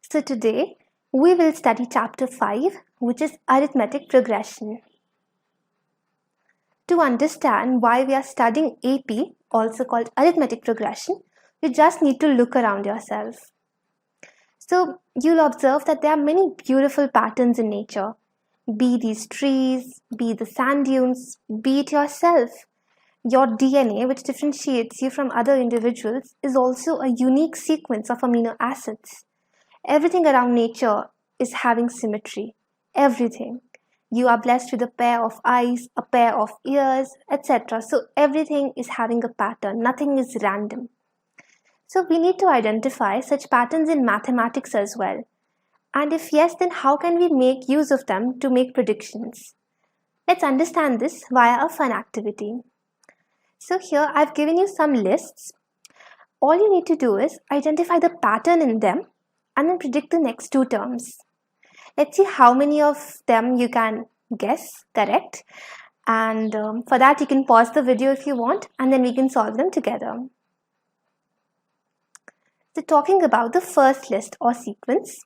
So today we will study chapter 5, which is Arithmetic Progression. To understand why we are studying AP, also called Arithmetic Progression, you just need to look around yourself. So you'll observe that there are many beautiful patterns in nature. Be these trees, be the sand dunes, be it yourself. Your DNA, which differentiates you from other individuals, is also a unique sequence of amino acids. Everything around nature is having symmetry. Everything. You are blessed with a pair of eyes, a pair of ears, etc. So everything is having a pattern. Nothing is random. So we need to identify such patterns in mathematics as well. And if yes, then how can we make use of them to make predictions? Let's understand this via a fun activity. So here I've given you some lists. All you need to do is identify the pattern in them and then predict the next two terms. Let's see how many of them you can guess correct. And for that you can pause the video if you want, and then we can solve them together. So talking about the first list or sequence,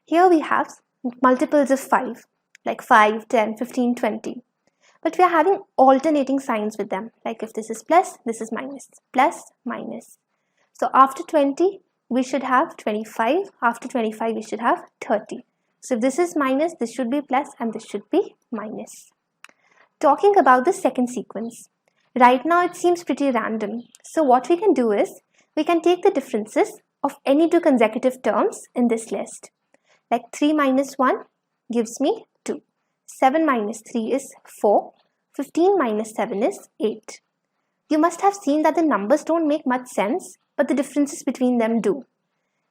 here we have multiples of 5, like 5, 10, 15, 20. But we are having alternating signs with them, like if this is plus, this is minus, plus, minus. So after 20, we should have 25. After 25, we should have 30. So if this is minus, this should be plus, and this should be minus. Talking about the second sequence, right now it seems pretty random. So what we can do is, we can take the differences of any two consecutive terms in this list. Like 3 minus 1 gives me 2. 7 minus 3 is 4. 15 minus 7 is 8. You must have seen that the numbers don't make much sense, but the differences between them do.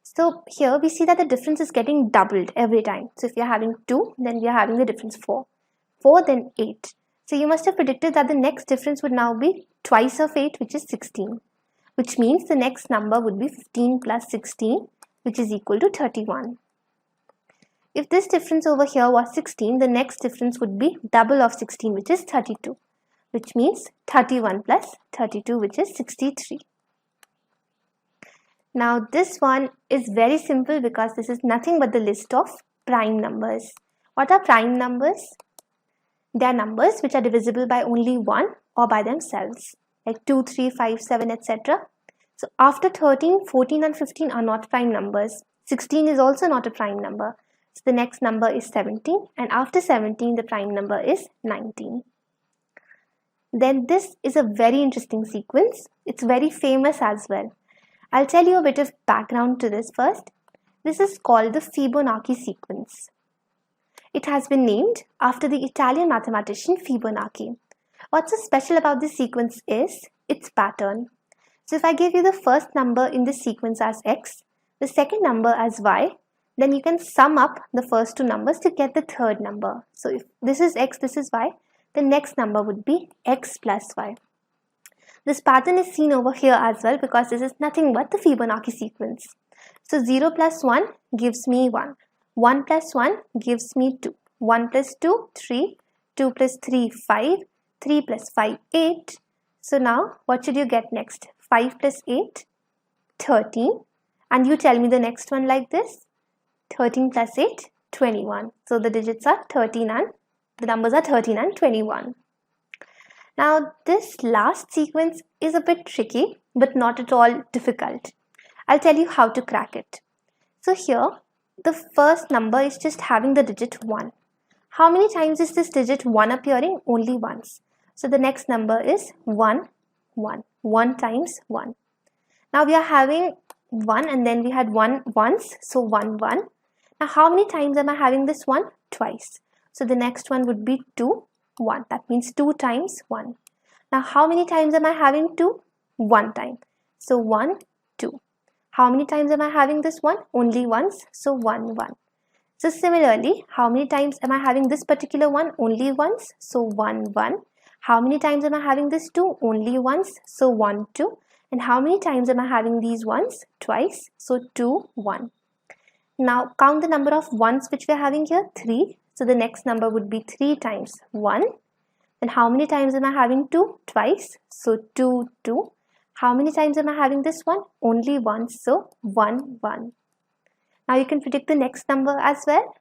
So here we see that the difference is getting doubled every time. So if you're having 2, then we are having the difference 4. 4, then 8. So you must have predicted that the next difference would now be twice of 8, which is 16. Which means the next number would be 15 plus 16, which is equal to 31. If this difference over here was 16, the next difference would be double of 16, which is 32. Which means 31 plus 32, which is 63. Now this one is very simple because this is nothing but the list of prime numbers. What are prime numbers? They are numbers which are divisible by only 1 or by themselves, like 2, 3, 5, 7, etc. So after 13, 14 and 15 are not prime numbers. 16 is also not a prime number. So the next number is 17, and after 17 the prime number is 19. Then this is a very interesting sequence. It's very famous as well. I'll tell you a bit of background to this first. This is called the Fibonacci sequence. It has been named after the Italian mathematician Fibonacci. What's so special about this sequence is its pattern. So if I give you the first number in this sequence as x, the second number as y, then you can sum up the first two numbers to get the third number. So if this is x, this is y, the next number would be x plus y. This pattern is seen over here as well because this is nothing but the Fibonacci sequence. So 0 plus 1 gives me 1. 1 plus 1 gives me 2. 1 plus 2, 3. 2 plus 3, 5. 3 plus 5, 8. So now what should you get next? 5 plus 8, 13. And you tell me the next one like this. 13 plus 8, 21. So the digits are 13 and the numbers are 13 and 21. Now this last sequence is a bit tricky, but not at all difficult. I'll tell you how to crack it. So here, the first number is just having the digit 1. How many times is this digit 1 appearing? Only once. So the next number is 1, 1. 1 times 1. Now we are having 1 and then we had 1 once, so 1, 1. Now how many times am I having this 1? Twice. So the next one would be 2, 1. That means 2 times 1. Now how many times am I having 2? 1 time. So 1, 2. How many times am I having this 1? Only once. So 1, 1. So similarly, how many times am I having this particular one? Only once. So 1, 1. How many times am I having this 2? Only once. So 1, 2. And how many times am I having these ones? Twice. So 2, 1. Now count the number of ones which we are having here. 3. So the next number would be 3 times 1. Then how many times am I having 2? Twice. So 2, 2. How many times am I having this one? Only once. So 1, 1. Now you can predict the next number as well.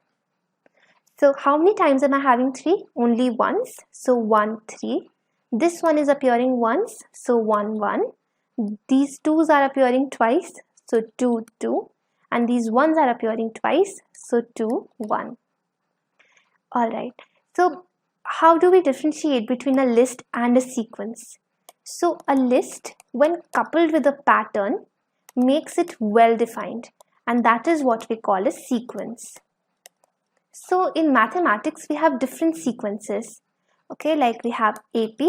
So how many times am I having 3? Only once. So 1, 3. This one is appearing once. So 1, 1. These 2's are appearing twice. So 2, 2. And these 1's are appearing twice. So 2, 1. Alright. So how do we differentiate between a list and a sequence? So a list, when coupled with a pattern, makes it well defined, and that is what we call a sequence. So in mathematics, we have different sequences. Okay, like we have AP.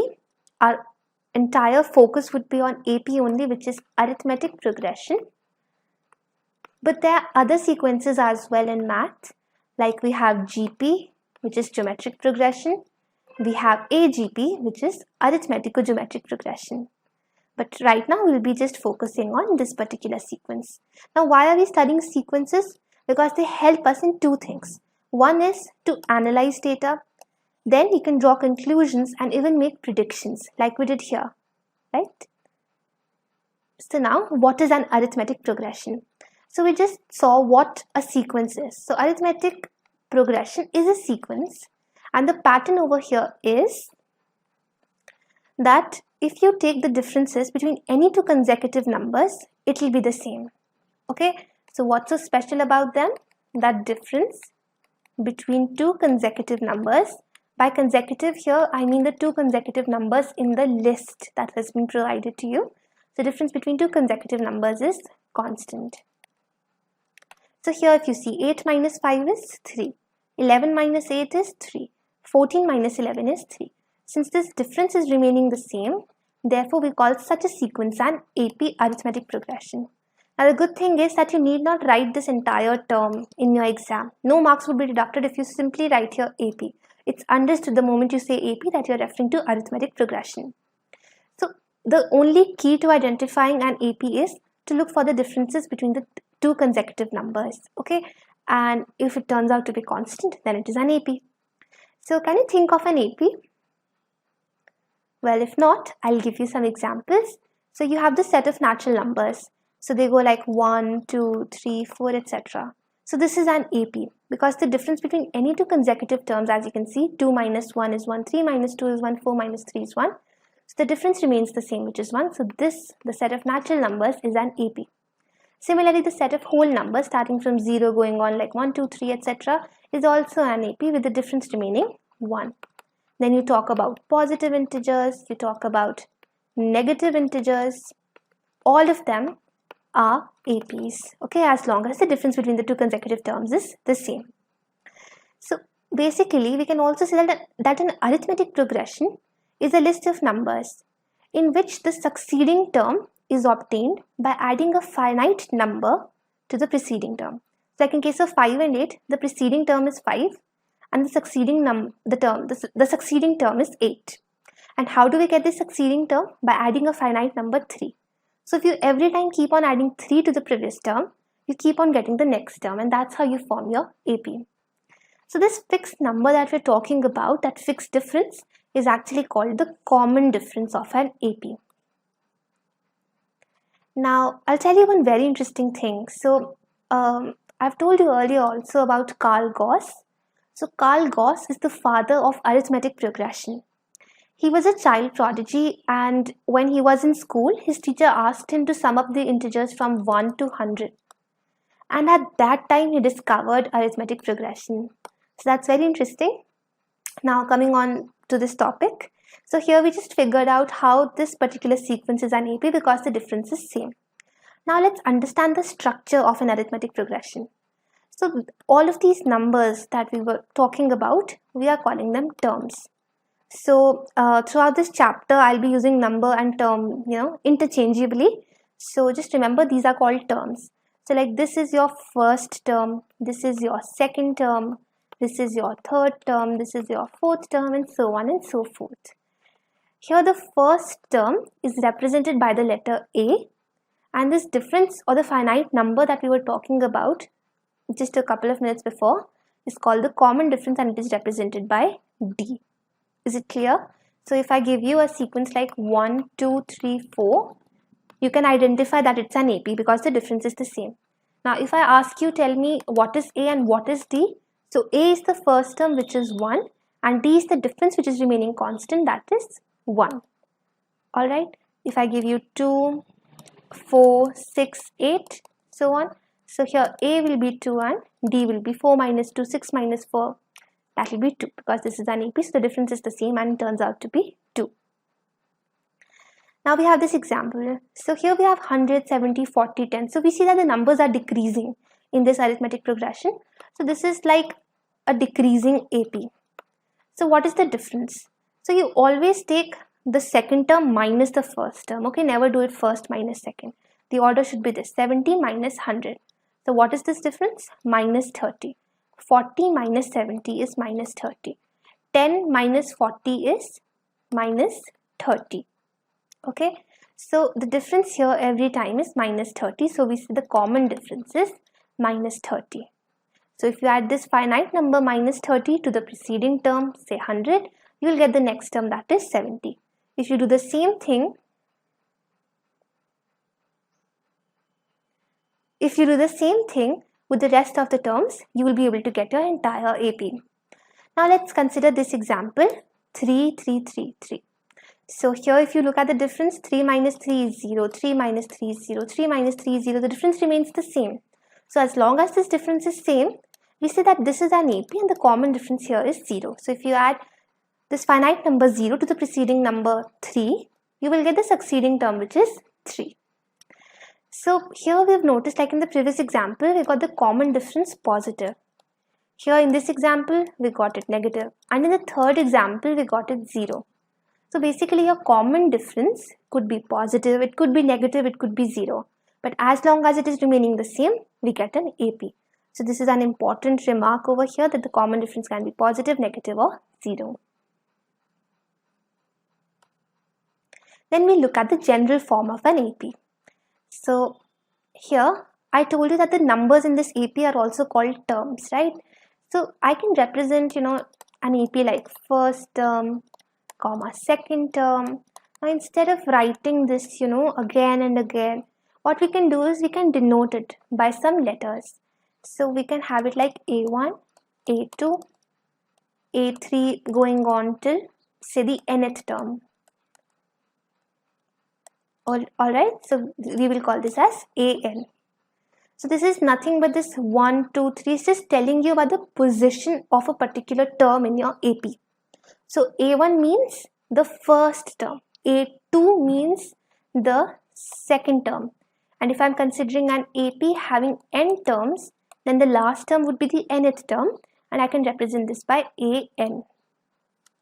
Our entire focus would be on AP only, which is arithmetic progression. But there are other sequences as well in math, like we have GP, which is geometric progression. We have AGP, which is arithmetico-geometric progression. But right now we'll be just focusing on this particular sequence. Now why are we studying sequences? Because they help us in two things. One is to analyze data, then you can draw conclusions and even make predictions like we did here, right? So now what is an arithmetic progression? So we just saw what a sequence is. So arithmetic progression is a sequence, and the pattern over here is that if you take the differences between any two consecutive numbers, it will be the same. Okay, so what's so special about them? That difference between two consecutive numbers. By consecutive here, I mean the two consecutive numbers in the list that has been provided to you. The difference between two consecutive numbers is constant. So here if you see 8 minus 5 is 3, 11 minus 8 is 3, 14 minus 11 is 3. Since this difference is remaining the same, therefore we call such a sequence an AP arithmetic progression. Now the good thing is that you need not write this entire term in your exam. No marks would be deducted if you simply write here AP. It's understood the moment you say AP that you're referring to arithmetic progression. So the only key to identifying an AP is to look for the differences between the two consecutive numbers. Okay, and if it turns out to be constant, then it is an AP. So can you think of an AP? Well, if not, I'll give you some examples. So you have the set of natural numbers. So they go like 1, 2, 3, 4, etc. So this is an AP because the difference between any two consecutive terms, as you can see, 2 minus 1 is 1, 3 minus 2 is 1, 4 minus 3 is 1. So the difference remains the same, which is 1. So this, the set of natural numbers, is an AP. Similarly, the set of whole numbers starting from 0 going on like 1, 2, 3, etc. is also an AP with the difference remaining 1. Then you talk about positive integers, you talk about negative integers. All of them are APs, okay, as long as the difference between the two consecutive terms is the same. So basically, we can also say that an arithmetic progression is a list of numbers in which the succeeding term is obtained by adding a finite number to the preceding term. So like in case of 5 and 8, the preceding term is 5 and the succeeding term is 8. And how do we get this succeeding term? By adding a finite number 3. So if you every time keep on adding 3 to the previous term, you keep on getting the next term, and that's how you form your AP. So this fixed number that we're talking about, that fixed difference, is actually called the common difference of an AP. Now, I'll tell you one very interesting thing. So I've told you earlier also about Carl Gauss. So Carl Gauss is the father of arithmetic progression. He was a child prodigy, and when he was in school, his teacher asked him to sum up the integers from 1 to 100. And at that time, he discovered arithmetic progression. So that's very interesting. Now coming on to this topic. So here we just figured out how this particular sequence is an AP because the difference is same. Now let's understand the structure of an arithmetic progression. So all of these numbers that we were talking about, we are calling them terms. So throughout this chapter, I'll be using number and term, interchangeably. So just remember, these are called terms. So like this is your first term, this is your second term, this is your third term, this is your fourth term, and so on and so forth. Here the first term is represented by the letter A, and this difference or the finite number that we were talking about just a couple of minutes before is called the common difference, and it is represented by D. Is it clear? So if I give you a sequence like 1, 2, 3, 4, you can identify that it's an AP because the difference is the same. Now if I ask you, tell me what is A and what is D. So A is the first term, which is 1, and D is the difference, which is remaining constant, that is 1. Alright, if I give you 2, 4, 6, 8, so on. So here A will be 2 and D will be 4 minus 2, 6 minus 4. That will be 2, because this is an AP, so the difference is the same and it turns out to be 2. Now we have this example. So here we have 100, 70, 40, 10. So we see that the numbers are decreasing in this arithmetic progression. So this is like a decreasing AP. So what is the difference? So you always take the second term minus the first term. Okay, never do it first minus second. The order should be this: 70 minus 100. So what is this difference? Minus 30. 40 minus 70 is minus 30. 10 minus 40 is minus 30. Okay, so the difference here every time is minus 30. So we see the common difference is minus 30. So if you add this finite number minus 30 to the preceding term, say 100, you will get the next term, that is 70. If you do the same thing, with the rest of the terms, you will be able to get your entire AP. Now let's consider this example, 3, 3, 3, 3. So here if you look at the difference, 3 minus 3 is 0, 3 minus 3 is 0, 3 minus 3 is 0, the difference remains the same. So as long as this difference is same, we say that this is an AP and the common difference here is 0. So if you add this finite number 0 to the preceding number 3, you will get the succeeding term, which is 3. So here we have noticed, like in the previous example, we got the common difference positive. Here in this example, we got it negative. And in the third example, we got it 0. So basically your common difference could be positive, it could be negative, it could be 0. But as long as it is remaining the same, we get an AP. So this is an important remark over here, that the common difference can be positive, negative or 0. Then we look at the general form of an AP. So here I told you that the numbers in this AP are also called terms, right? So I can represent, an AP like first term, comma second term. Now instead of writing this, again and again, what we can do is we can denote it by some letters. So we can have it like A1, A2, A3 going on till say the nth term. Alright, so we will call this as AN. So this is nothing but this 1, 2, 3 is just telling you about the position of a particular term in your AP. So A1 means the first term, A2 means the second term. And if I'm considering an AP having n terms, then the last term would be the nth term, and I can represent this by AN.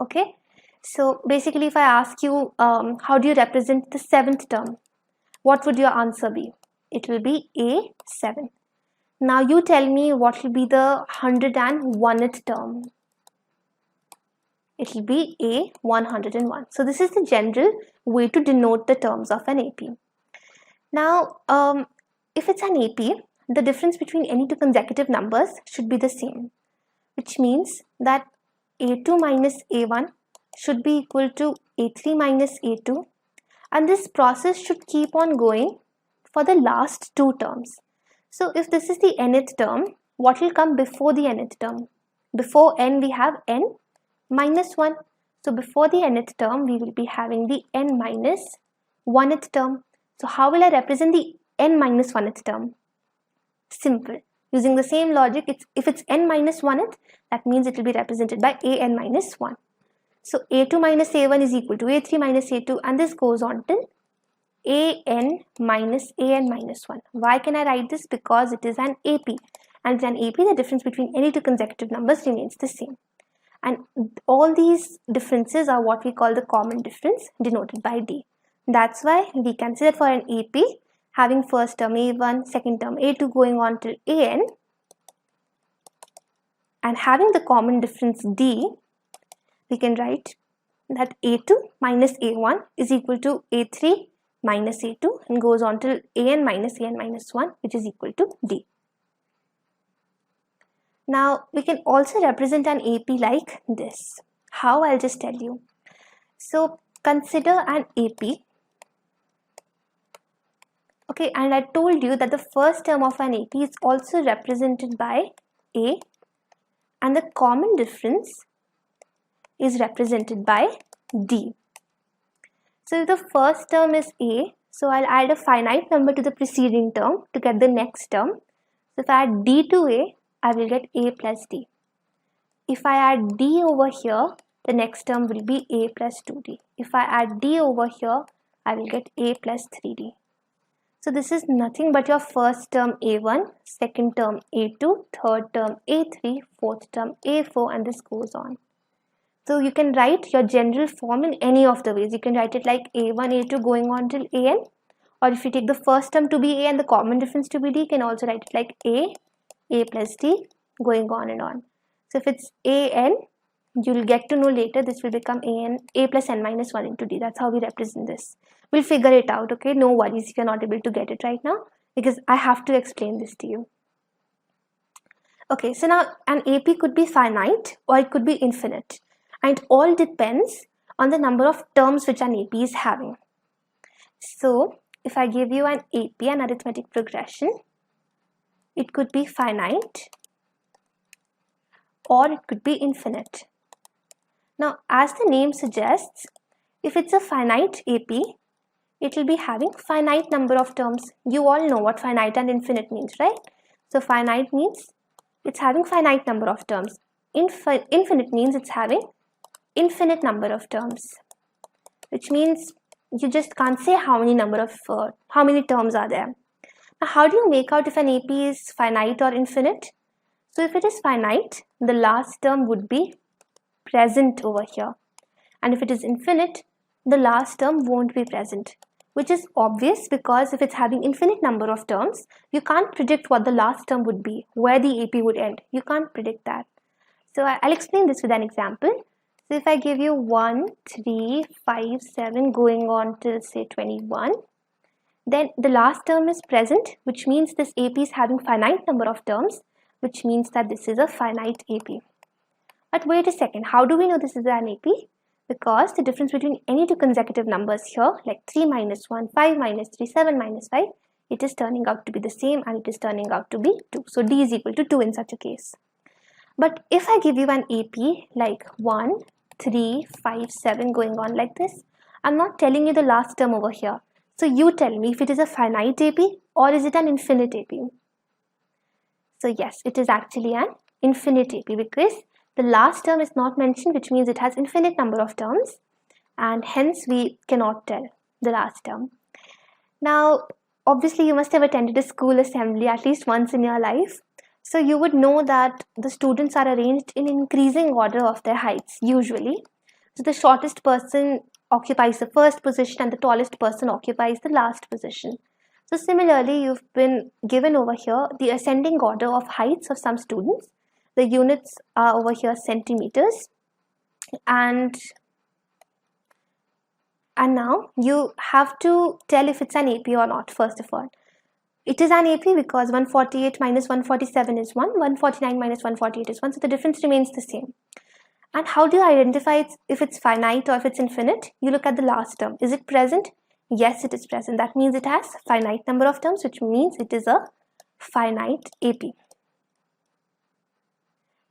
Okay. So basically if I ask you how do you represent the 7th term, what would your answer be? It will be A7. Now you tell me what will be the 101th term. It will be A101. So this is the general way to denote the terms of an AP. Now if it's an AP, the difference between any two consecutive numbers should be the same, which means that A2 minus A1 should be equal to A3 minus A2, and this process should keep on going for the last two terms. So if this is the nth term, what will come before the nth term? Before n we have n minus 1. So before the nth term we will be having the n minus 1th term. So how will I represent the n minus 1th term? Simple. Using the same logic, if it's n minus 1th, that means it will be represented by an minus 1. So A2 minus A1 is equal to A3 minus A2, and this goes on till an minus 1. Why can I write this? Because it is an AP, and in an AP the difference between any two consecutive numbers remains the same. And all these differences are what we call the common difference, denoted by D. That's why we can say that for an AP having first term A1, second term A2 going on till AN, and having the common difference D, we can write that A2 minus A1 is equal to A3 minus A2 and goes on till AN minus 1, which is equal to D. Now we can also represent an AP like this. How? I'll just tell you. So consider an AP Okay, and I told you that the first term of an AP is also represented by A, and the common difference is represented by D. So if the first term is A, so I'll add a finite number to the preceding term to get the next term. So if I add D to A, I will get A plus D. If I add D over here, the next term will be A plus 2D. If I add D over here, I will get A plus 3D. So this is nothing but your first term A1, second term A2, third term A3, fourth term A4, and this goes on. So you can write your general form in any of the ways. You can write it like A1, A2 going on till AN, or if you take the first term to be A and the common difference to be D, you can also write it like A plus D, going on and on. So if it's AN, you'll get to know later this will become A plus N minus 1 into D. That's how we represent this. We'll figure it out, okay? No worries if you're not able to get it right now, because I have to explain this to you. Okay, so now an AP could be finite or it could be infinite, and it all depends on the number of terms which an AP is having. So if I give you an AP, an arithmetic progression, it could be finite or it could be infinite. Now, as the name suggests, if it's a finite AP, it will be having finite number of terms. You all know what finite and infinite means, right? So finite means it's having finite number of terms. Infinite means it's having infinite number of terms, which means you just can't say how many terms are there. Now, how do you make out if an AP is finite or infinite? So if it is finite, the last term would be present over here, and if it is infinite, the last term won't be present, which is obvious because if it's having infinite number of terms, you can't predict what the last term would be, where the AP would end. You can't predict that. So I'll explain this with an example. So if I give you 1, 3, 5, 7 going on till say 21, then the last term is present, which means this AP is having finite number of terms, which means that this is a finite AP. But wait a second, how do we know this is an AP? Because the difference between any two consecutive numbers here, like 3 minus 1, 5 minus 3, 7 minus 5, it is turning out to be the same, and it is turning out to be 2. So D is equal to 2 in such a case. But if I give you an AP like 1, 3, 5, 7 going on like this, I'm not telling you the last term over here. So you tell me if it is a finite AP or is it an infinite AP? So yes, it is actually an infinite AP because the last term is not mentioned, which means it has infinite number of terms, and hence we cannot tell the last term. Now, obviously you must have attended a school assembly at least once in your life. So you would know that the students are arranged in increasing order of their heights usually. So the shortest person occupies the first position and the tallest person occupies the last position. So similarly, you've been given over here the ascending order of heights of some students. The units are over here centimeters, and now you have to tell if it's an AP or not. First of all, it is an AP because 148 minus 147 is 1, 149 minus 148 is 1, so the difference remains the same. And how do you identify if it's finite or if it's infinite? You look at the last term. Is it present? Yes, it is present. That means it has finite number of terms, which means it is a finite AP.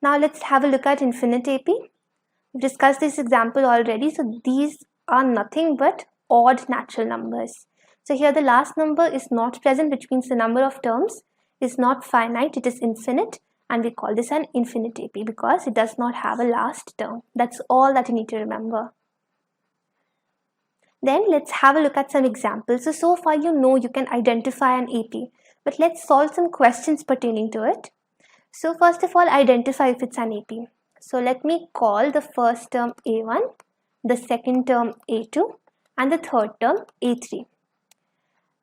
Now let's have a look at infinite AP. We've discussed this example already. So these are nothing but odd natural numbers. So here the last number is not present, which means the number of terms is not finite, it is infinite, and we call this an infinite AP because it does not have a last term. That's all that you need to remember. Then let's have a look at some examples. So far you know you can identify an AP, but let's solve some questions pertaining to it. So first of all, identify if it's an AP. So let me call the first term A1, the second term A2, and the third term A3.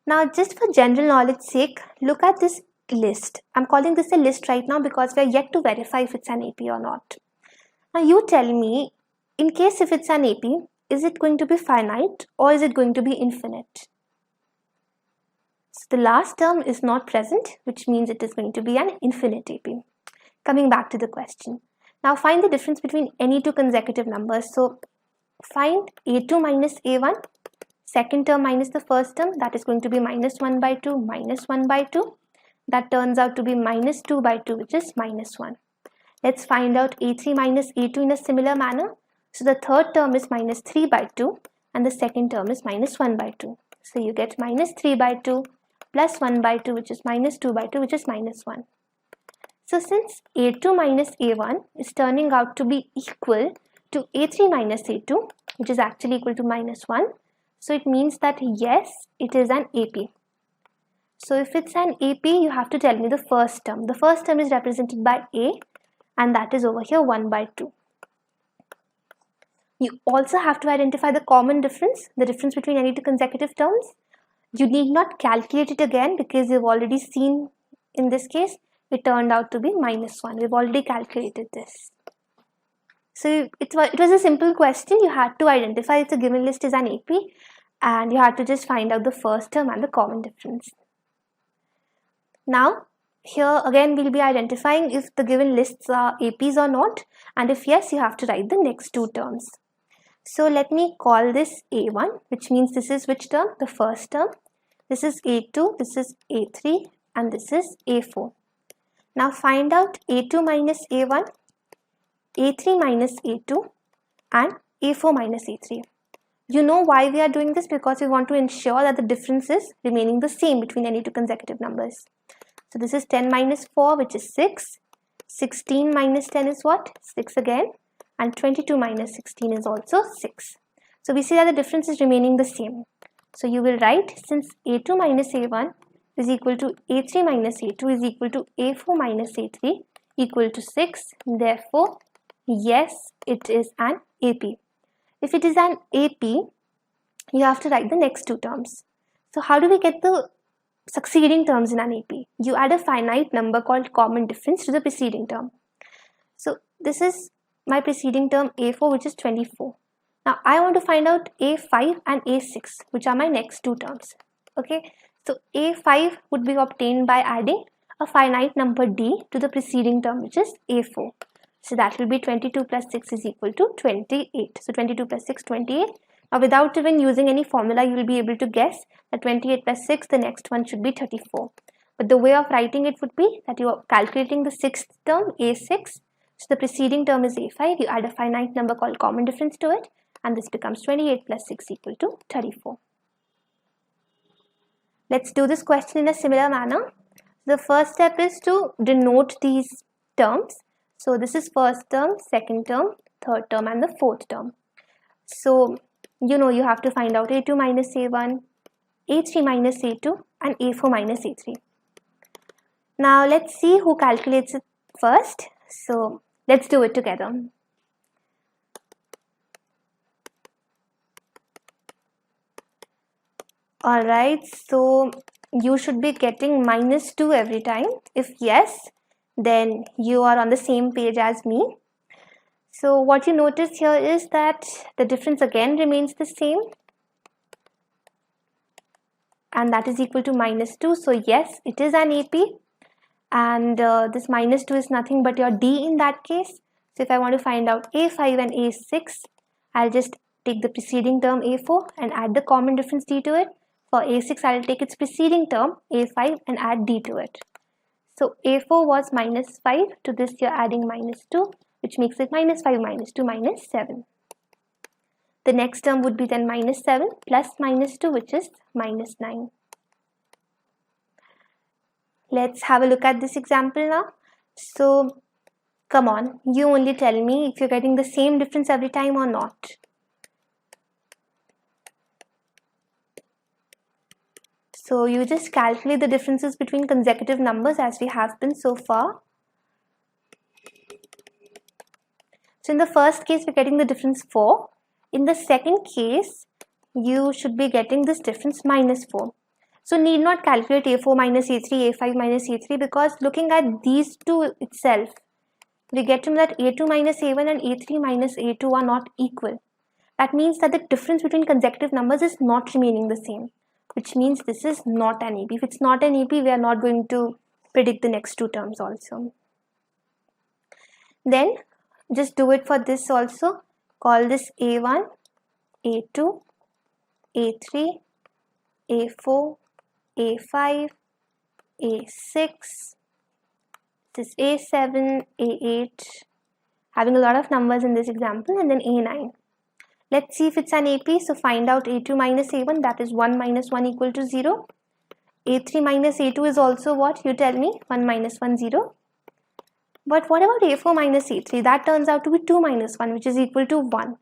Now just for general knowledge sake, look at this list. I'm calling this a list right now because we are yet to verify if it's an AP or not. Now you tell me, in case if it's an AP, is it going to be finite or is it going to be infinite? So the last term is not present, which means it is going to be an infinite AP. Coming back to the question. Now find the difference between any two consecutive numbers. So find A2 minus A1. Second term minus the first term, that is going to be minus 1 by 2 minus 1 by 2. That turns out to be minus 2 by 2, which is minus 1. Let's find out A3 minus A2 in a similar manner. So the third term is minus 3 by 2 and the second term is minus 1 by 2. So you get minus 3 by 2 plus 1 by 2, which is minus 2 by 2, which is minus 1. So since A2 minus A1 is turning out to be equal to A3 minus A2, which is actually equal to minus 1, so it means that yes, it is an AP. So if it's an AP, you have to tell me the first term. The first term is represented by A and that is over here 1 by 2. You also have to identify the common difference, the difference between any two consecutive terms. You need not calculate it again because you've already seen in this case it turned out to be minus 1. We've already calculated this. So it was a simple question. You had to identify if the given list is an AP and you had to just find out the first term and the common difference. Now here again we'll be identifying if the given lists are APs or not, and if yes, you have to write the next two terms. So let me call this A1, which means this is which term? The first term. This is A2, this is A3 and this is A4. Now find out A2 minus A1, A3 minus A2 and A4 minus A3. You know why we are doing this? Because we want to ensure that the difference is remaining the same between any two consecutive numbers. So this is 10 minus 4, which is 6. 16 minus 10 is what? 6 again. And 22 minus 16 is also 6. So we see that the difference is remaining the same. So you will write, since A2 minus A1 is equal to A3 minus A2 is equal to A4 minus A3 equal to 6. Therefore, yes, it is an AP. If it is an AP, you have to write the next two terms. So how do we get the succeeding terms in an AP? You add a finite number called common difference to the preceding term. So this is my preceding term A4, which is 24. Now I want to find out A5 and A6, which are my next two terms. Okay, so A5 would be obtained by adding a finite number D to the preceding term, which is A4. So that will be 22 plus 6 is equal to 28. So 22 plus 6, 28. Now without even using any formula, you will be able to guess that 28 plus 6, the next one should be 34. But the way of writing it would be that you are calculating the sixth term, A6. So the preceding term is A5, you add a finite number called common difference to it, and this becomes 28 plus 6 equal to 34. Let's do this question in a similar manner. The first step is to denote these terms. So this is first term, second term, third term and the fourth term. So you know you have to find out A2 minus A1, A3 minus A2 and A4 minus A3. Now let's see who calculates it first. So let's do it together. Alright, so you should be getting minus 2 every time. If yes, then you are on the same page as me. So what you notice here is that the difference again remains the same, and that is equal to minus 2. So yes, it is an AP, and this minus 2 is nothing but your D in that case. So if I want to find out A5 and A6, I'll just take the preceding term A4 and add the common difference D to it. For A6, I'll take its preceding term A5 and add D to it. So A4 was minus 5, to this you're adding minus 2, which makes it minus 5 minus 2 minus 7. The next term would be then minus 7 plus minus 2, which is minus 9. Let's have a look at this example now. So come on, you only tell me if you're getting the same difference every time or not. So you just calculate the differences between consecutive numbers as we have been so far. So in the first case, we're getting the difference 4. In the second case, you should be getting this difference minus 4. So need not calculate A4 minus A3, A5 minus A3, because looking at these two itself, we get to know that A2 minus A1 and A3 minus A2 are not equal. That means that the difference between consecutive numbers is not remaining the same, which means this is not an AP. If it's not an AP, we are not going to predict the next two terms also. Then just do it for this also. Call this A1, A2 A3, A4, A5, A6, this is A7, A8, having a lot of numbers in this example, and then A9. Let's see if it's an AP. So find out A2 minus A1, that is 1 minus 1 equal to 0. A3 minus A2 is also what? You tell me. 1 minus 1, 0. But what about A4 minus A3? That turns out to be 2 minus 1, which is equal to 1.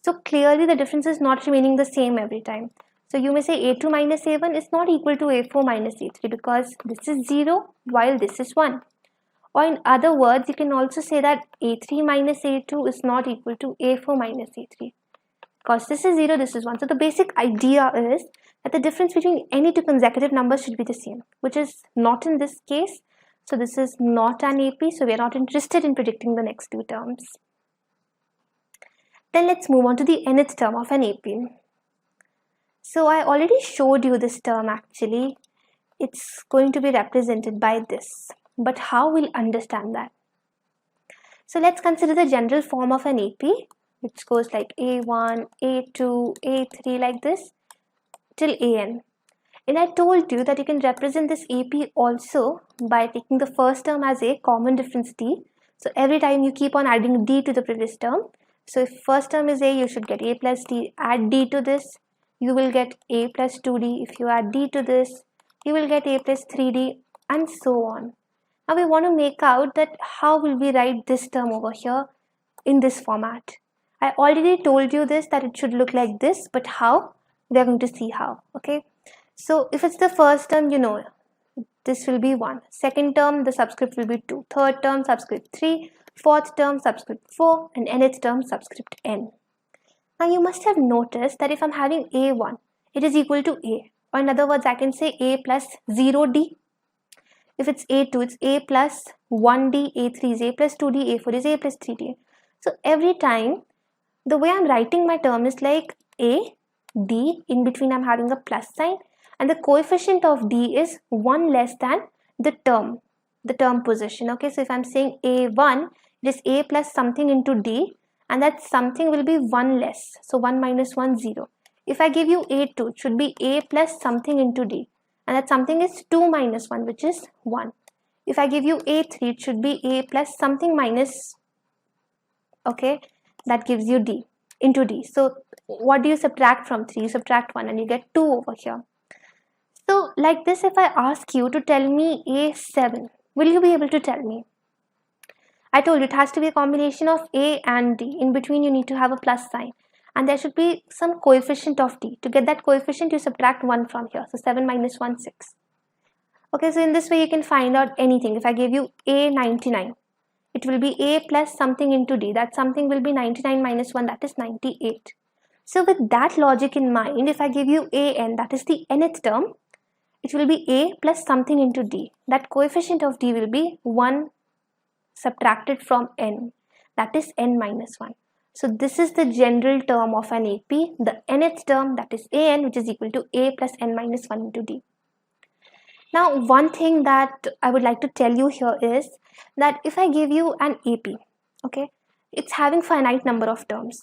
So clearly the difference is not remaining the same every time. So you may say A2 minus A1 is not equal to A4 minus A3 because this is 0 while this is 1. Or in other words, you can also say that A3 minus A2 is not equal to A4 minus A3. Because this is 0, this is 1. So the basic idea is that the difference between any two consecutive numbers should be the same, which is not in this case. So this is not an AP, so we are not interested in predicting the next two terms. Then let's move on to the nth term of an AP. So I already showed you this term actually. It's going to be represented by this. But how we'll understand that? So let's consider the general form of an AP, which goes like A1, A2, A3 like this till AN. And I told you that you can represent this AP also by taking the first term as a common difference D. So every time you keep on adding D to the previous term. So if first term is A, you should get A plus D. Add D to this, you will get A plus 2D. If you add D to this, you will get A plus 3D and so on. Now we want to make out that how will we write this term over here in this format. I already told you this, that it should look like this, but how? We are going to see how, okay? So if it's the first term, you know, this will be 1. Second term, the subscript will be 2. Third term, subscript 3. Fourth term, subscript 4. And nth term, subscript n. Now you must have noticed that if I'm having A1, it is equal to A. Or in other words, I can say A plus 0D. If it's A2, it's A plus 1D. A3 is A plus 2D. A4 is A plus 3D. So every time, the way I'm writing my term is like A, D, in between I'm having a plus sign, and the coefficient of D is 1 less than the term position. Okay, so if I'm saying A1, it is A plus something into D, and that something will be 1 less. So 1 minus 1, 0. If I give you A2, it should be A plus something into D, and that something is 2 minus 1, which is 1. If I give you A3, it should be A plus something minus, okay, that gives you D into D. So what do you subtract from 3? You subtract 1 and you get 2 over here. So like this, if I ask you to tell me A7, will you be able to tell me? I told you it has to be a combination of A and D. In between you need to have a plus sign. And there should be some coefficient of D. To get that coefficient, you subtract 1 from here. So 7 minus 1, 6. Okay, so in this way you can find out anything. If I give you A99, it will be A plus something into D. That something will be 99 minus 1, that is 98. So with that logic in mind, if I give you AN, that is the nth term, it will be A plus something into D. That coefficient of D will be 1 subtracted from N, that is N minus 1. So this is the general term of an AP, the nth term, that is AN, which is equal to A plus N minus 1 into D. Now one thing that I would like to tell you here is that if I give you an AP, okay, it's having finite number of terms.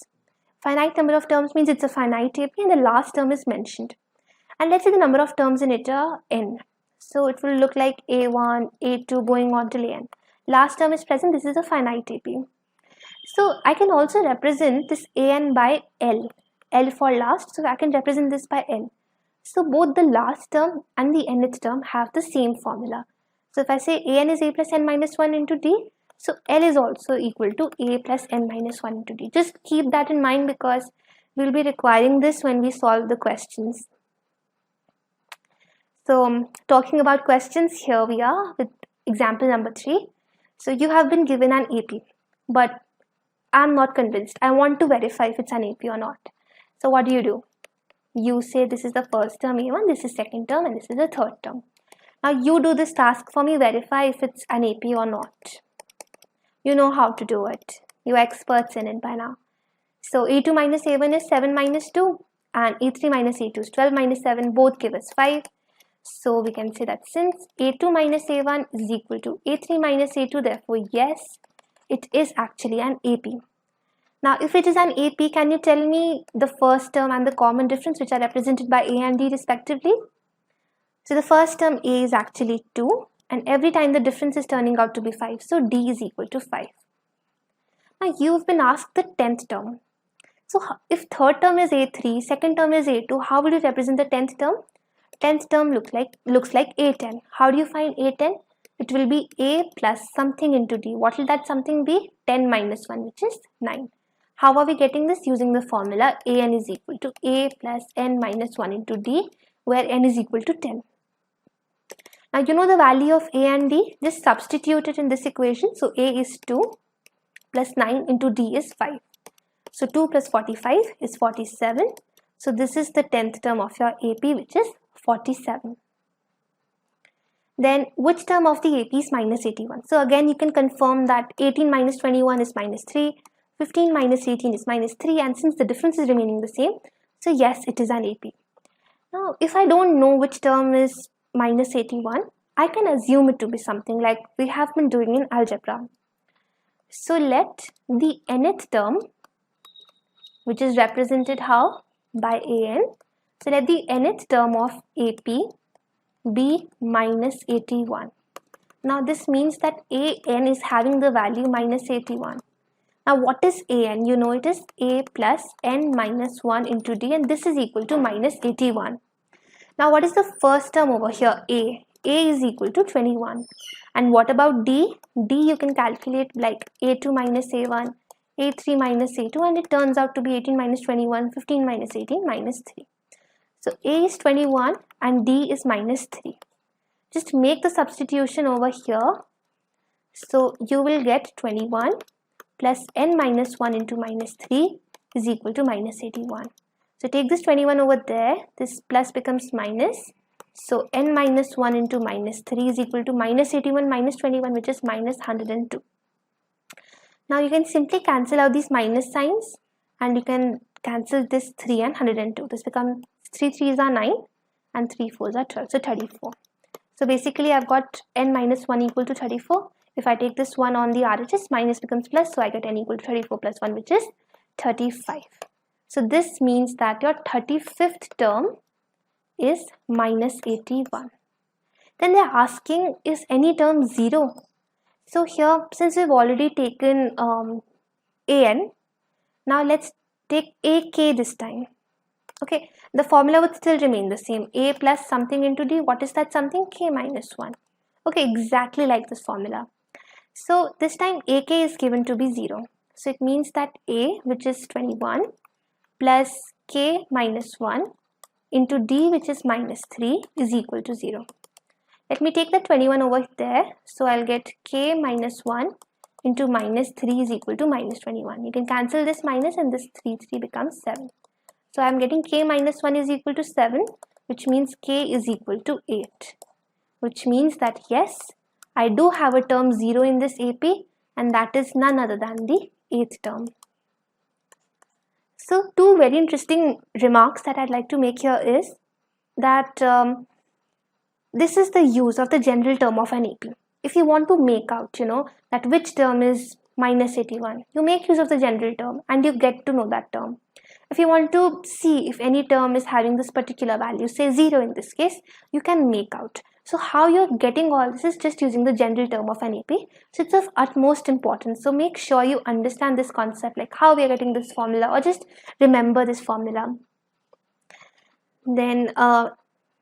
Finite number of terms means it's a finite AP and the last term is mentioned. And let's say the number of terms in it are n. So it will look like A1, A2 going on till AN. Last term is present, this is a finite AP. So I can also represent this AN by L. L for last, so I can represent this by L. So both the last term and the nth term have the same formula. So if I say AN is A plus N minus 1 into D, so L is also equal to A plus N minus 1 into D. Just keep that in mind because we'll be requiring this when we solve the questions. So talking about questions, here we are with example number 3. So you have been given an AP, but I'm not convinced. I want to verify if it's an AP or not. So what do? You say this is the first term A1, this is second term, and this is the third term. Now you do this task for me, verify if it's an AP or not. You know how to do it. You are experts in it by now. So A2 minus A1 is 7 minus 2 and A3 minus A2 is 12 minus 7, both give us 5. So we can say that since A2 minus A1 is equal to A3 minus A2, therefore yes, it is actually an AP. Now if it is an AP, can you tell me the first term and the common difference which are represented by A and D respectively? So the first term A is actually 2 and every time the difference is turning out to be 5. So D is equal to 5. Now you've been asked the 10th term. So if third term is A3, second term is A2, how will you represent the 10th term? 10th term looks like A10. How do you find A10? It will be A plus something into D. What will that something be? 10 minus 1, which is 9. How are we getting this? Using the formula An is equal to A plus n minus 1 into D, where n is equal to 10. Now you know the value of A and D. Just substitute it in this equation. So A is 2 plus 9 into D is 5. So 2 plus 45 is 47. So this is the 10th term of your AP, which is 47. Then which term of the AP is minus 81? So again you can confirm that 18 minus 21 is minus 3, 15 minus 18 is minus 3, and since the difference is remaining the same, so yes, it is an AP. Now if I don't know which term is minus 81, I can assume it to be something like we have been doing in algebra. So let the nth term, which is represented how? By An. So let the nth term of AP be minus 81. Now this means that An is having the value minus 81. Now what is An? You know it is A plus n minus 1 into D, and this is equal to minus 81. Now what is the first term over here? A. A is equal to 21. And what about D? D you can calculate like A2 minus A1, A3 minus A2, and it turns out to be 18 minus 21, 15 minus 18 minus 3. So A is 21 and D is minus 3. Just make the substitution over here. So you will get 21 plus n minus 1 into minus 3 is equal to minus 81. So take this 21 over there. This plus becomes minus. So n minus 1 into minus 3 is equal to minus 81 minus 21, which is minus 102. Now you can simply cancel out these minus signs and you can cancel this 3 and 102. This becomes 3 3s are 9 and 3 4s are 12. So 34. So basically I've got n minus 1 equal to 34. If I take this 1 on the RHS, minus becomes plus. So I get n equal to 34 plus 1, which is 35. So this means that your 35th term is minus 81. Then they're asking, is any term 0? So here, since we've already taken An, now let's take AK this time. Okay, the formula would still remain the same. A plus something into D. What is that something? K minus 1. Okay, exactly like this formula. So this time AK is given to be 0. So it means that A, which is 21, plus K minus 1 into D, which is minus 3, is equal to 0. Let me take the 21 over there. So I'll get K minus 1 into minus 3 is equal to minus 21. You can cancel this minus and this 3 becomes 7. So I'm getting K minus 1 is equal to 7, which means K is equal to 8. Which means that yes, I do have a term 0 in this AP, and that is none other than the 8th term. So two very interesting remarks that I'd like to make here is that this is the use of the general term of an AP. If you want to make out, that which term is minus 81, you make use of the general term and you get to know that term. If you want to see if any term is having this particular value, say 0 in this case, you can make out. So how you're getting all this is just using the general term of an AP. So it's of utmost importance. So make sure you understand this concept, like how we are getting this formula, or just remember this formula. Then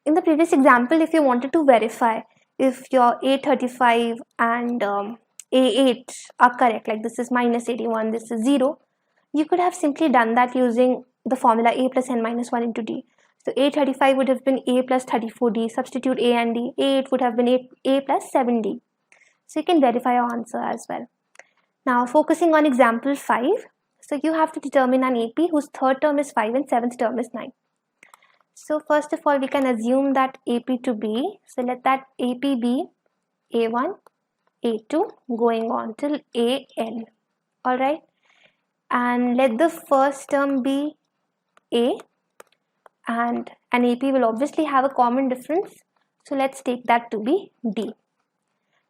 in the previous example, if you wanted to verify if your A35 and A8 are correct, like this is minus 81, this is 0, you could have simply done that using the formula A plus n minus 1 into D. So A35 would have been A plus 34D, substitute A and D. A8 would have been A plus 7D. So you can verify your answer as well. Now focusing on example 5. So you have to determine an AP whose third term is 5 and seventh term is 9. So first of all, we can assume that AP to be, so let that AP be A1, A2 going on till AN. Alright. And let the first term be A, and an AP will obviously have a common difference. So let's take that to be D.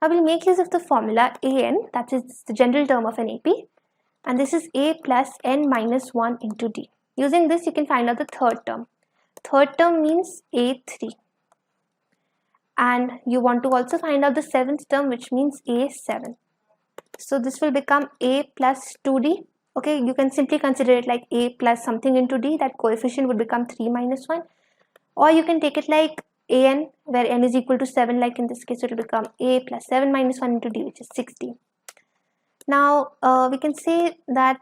Now we'll make use of the formula AN, that is the general term of an AP, and this is a plus n minus 1 into d. Using this, you can find out the third term. Third term means a3. And you want to also find out the seventh term, which means a7. So this will become a plus 2d. Okay, you can simply consider it like a plus something into d. That coefficient would become 3 minus 1. Or you can take it like an, where n is equal to 7, like in this case it will become a plus 7 minus 1 into d, which is 6d. Now we can say that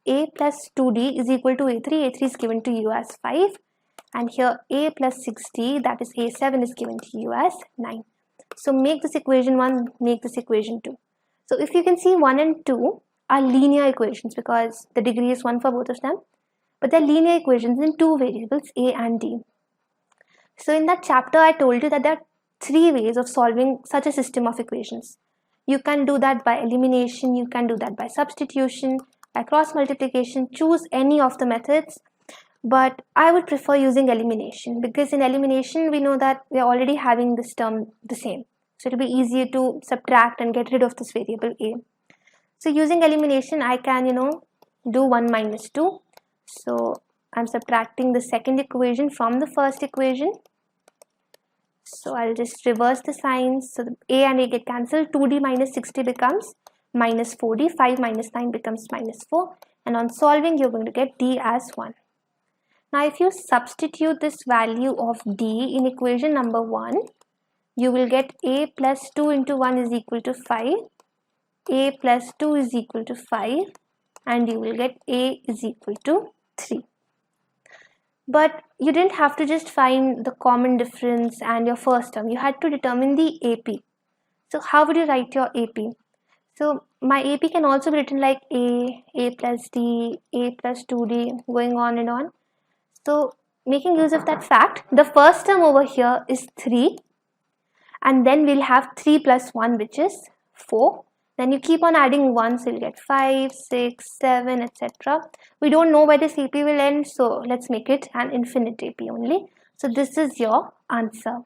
a plus 2d is equal to a3. a3 is given to you as 5, and here a plus 6d, that is a7, is given to you as 9. So make this equation 1, make this equation 2. So if you can see, 1 and 2 are linear equations because the degree is 1 for both of them, but they're linear equations in two variables, a and d. So in that chapter I told you that there are 3 ways of solving such a system of equations. You can do that by elimination, you can do that by substitution, by cross multiplication. Choose any of the methods, but I would prefer using elimination, because in elimination we know that we are already having this term the same. So it will be easier to subtract and get rid of this variable a. So using elimination, I can, do 1 minus 2. So I'm subtracting the second equation from the first equation. So I'll just reverse the signs. So the a and a get cancelled. 2d minus 6d becomes minus 4d. 5 minus 9 becomes minus 4. And on solving, you're going to get d as 1. Now if you substitute this value of d in equation number 1, you will get a plus 2 into 1 is equal to 5. A plus 2 is equal to 5. And you will get a is equal to 3. But you didn't have to just find the common difference and your first term. You had to determine the AP. So how would you write your AP? So my AP can also be written like a plus d, a plus 2d, going on and on. So making use of that fact, the first term over here is 3. And then we'll have 3 plus 1, which is 4. Then you keep on adding 1, so you'll get 5, 6, 7, etc. We don't know where this AP will end, so let's make it an infinite AP only. So this is your answer.